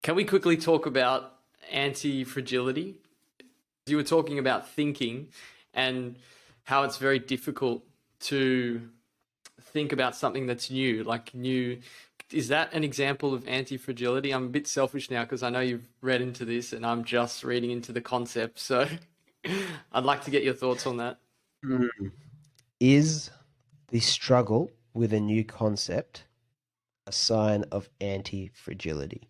Can we quickly talk about anti-fragility? You were talking about thinking and how it's very difficult to think about something that's new, like new. Is that an example of anti-fragility? I'm a bit selfish now because I know you've read into this and I'm just reading into the concept. So I'd like to get your thoughts on that. Is the struggle with a new concept a sign of anti-fragility?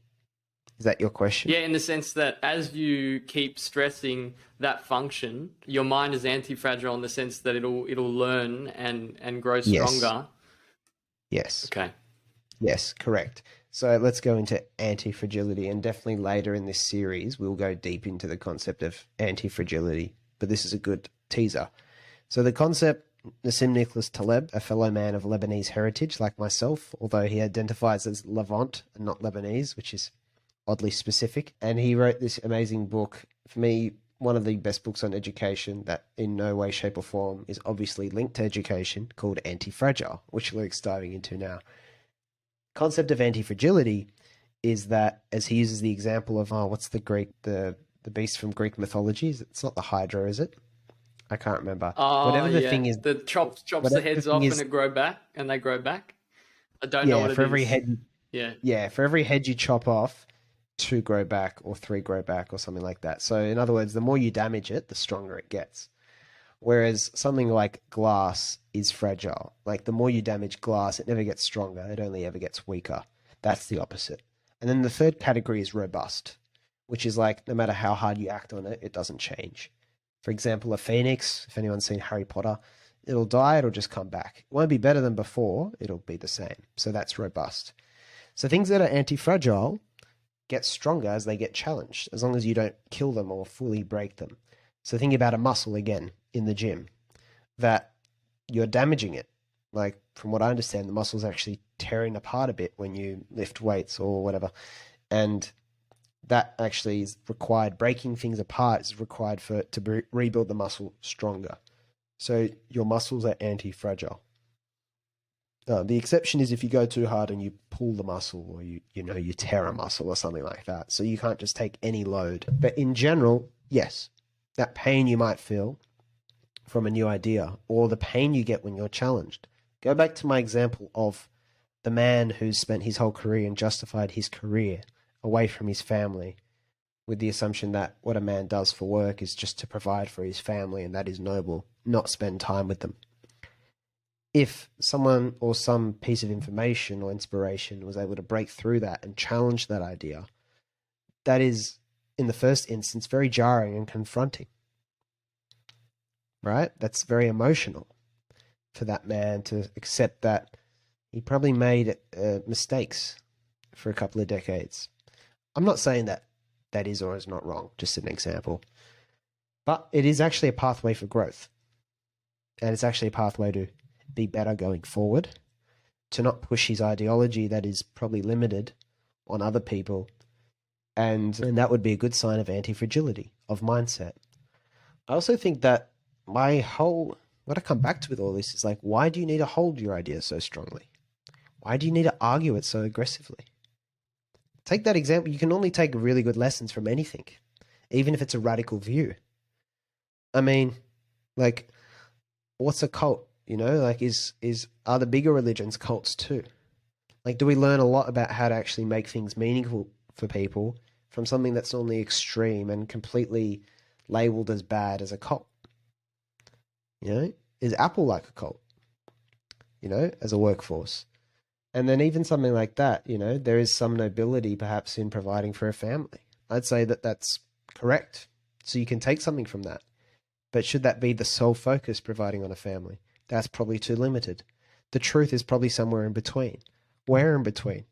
Is that your question? Yeah, in the sense that as you keep stressing that function, your mind is anti-fragile in the sense that it'll learn and grow stronger. Yes. Okay. Yes, correct. So let's go into anti-fragility, and definitely later in this series we'll go deep into the concept of anti-fragility, but this is a good teaser. So the concept, Nassim Nicholas Taleb, a fellow man of Lebanese heritage like myself, although he identifies as Lavant and not Lebanese, which is oddly specific, and he wrote this amazing book, for me, one of the best books on education that in no way, shape or form is obviously linked to education, called Antifragile, which Luke's diving into now. Concept of anti-fragility is that, as he uses the example of, what's the beast from Greek mythology? It's not the hydra, is it? I can't remember. Whatever the thing is, the chops the heads off and it grow back, and they grow back. I don't know what it is. For every head you chop off, 2 grow back or 3 grow back or something like that. So in other words, the more you damage it, the stronger it gets. Whereas something like glass is fragile. Like the more you damage glass, it never gets stronger. It only ever gets weaker. That's the opposite. And then the third category is robust, which is like no matter how hard you act on it, it doesn't change. For example, a phoenix, if anyone's seen Harry Potter, it'll die, it'll just come back. It won't be better than before, it'll be the same. So that's robust. So things that are anti-fragile get stronger as they get challenged, as long as you don't kill them or fully break them. So think about a muscle again in the gym, that you're damaging it. Like from what I understand, the muscle's actually tearing apart a bit when you lift weights or whatever. And that actually is required, breaking things apart is required to rebuild the muscle stronger. So your muscles are anti-fragile. The exception is if you go too hard and you pull the muscle, or you tear a muscle or something like that. So you can't just take any load. But in general, yes, that pain you might feel from a new idea, or the pain you get when you're challenged. Go back to my example of the man who's spent his whole career and justified his career away from his family with the assumption that what a man does for work is just to provide for his family, and that is noble, not spend time with them. If someone or some piece of information or inspiration was able to break through that and challenge that idea, that is, in the first instance, very jarring and confronting. Right? That's very emotional for that man to accept that he probably made mistakes for a couple of decades. I'm not saying that that is or is not wrong, just an example. But it is actually a pathway for growth. And it's actually a pathway to be better going forward, to not push his ideology that is probably limited on other people. And that would be a good sign of anti-fragility, of mindset. I also think that what I come back to with all this is like, why do you need to hold your idea so strongly? Why do you need to argue it so aggressively? Take that example. You can only take really good lessons from anything, even if it's a radical view. I mean, like, what's a cult? Like, are the bigger religions cults too? Like, do we learn a lot about how to actually make things meaningful for people from something that's on the extreme and completely labeled as bad as a cult? Is Apple like a cult? As a workforce? And then even something like that, there is some nobility perhaps in providing for a family. I'd say that that's correct. So you can take something from that. But should that be the sole focus, providing on a family? That's probably too limited. The truth is probably somewhere in between. Where in between?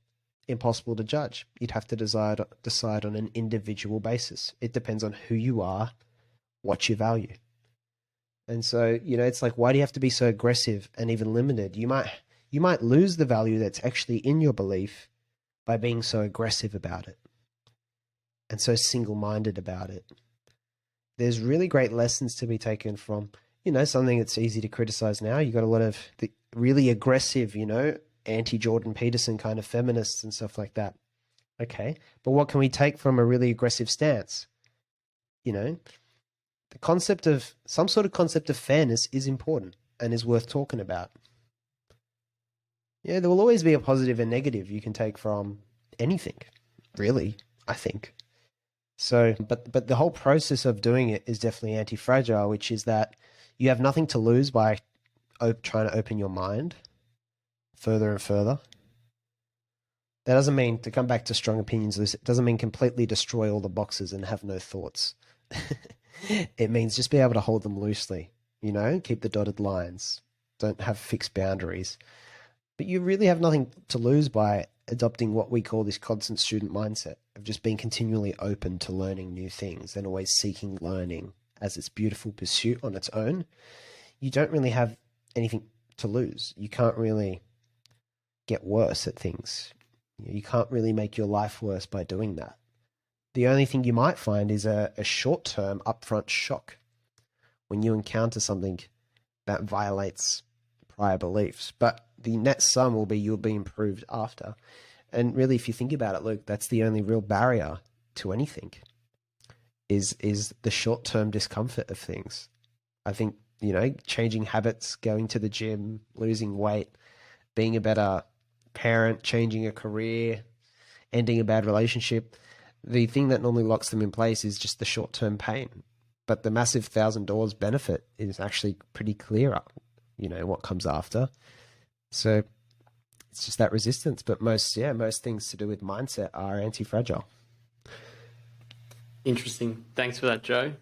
Impossible to judge. You'd have to decide on an individual basis. It depends on who you are, what you value. And so, it's like, why do you have to be so aggressive and even limited? You might lose the value that's actually in your belief by being so aggressive about it and so single-minded about it. There's really great lessons to be taken from, something that's easy to criticize now. You got a lot of the really aggressive, anti-Jordan Peterson kind of feminists and stuff like that. Okay. But what can we take from a really aggressive stance? You know, some sort of concept of fairness is important and is worth talking about. Yeah, there will always be a positive and negative you can take from anything, really, I think. So, but the whole process of doing it is definitely anti-fragile, which is that you have nothing to lose by trying to open your mind further and further. That doesn't mean, to come back to strong opinions, it doesn't mean completely destroy all the boxes and have no thoughts. It means just be able to hold them loosely, keep the dotted lines, don't have fixed boundaries. But you really have nothing to lose by adopting what we call this constant student mindset of just being continually open to learning new things and always seeking learning as its beautiful pursuit on its own. You don't really have anything to lose. You can't really get worse at things. You can't really make your life worse by doing that. The only thing you might find is a short-term upfront shock when you encounter something that violates prior beliefs. But the net sum will be you'll be improved after. And really, if you think about it, Luke, that's the only real barrier to anything is the short-term discomfort of things. I think, changing habits, going to the gym, losing weight, being a better parent, changing a career, ending a bad relationship, the thing that normally locks them in place is just the short-term pain. But the massive $1,000 benefit is actually pretty clear, what comes after. So it's just that resistance. But most things to do with mindset are anti-fragile. Interesting. Thanks for that, Joe.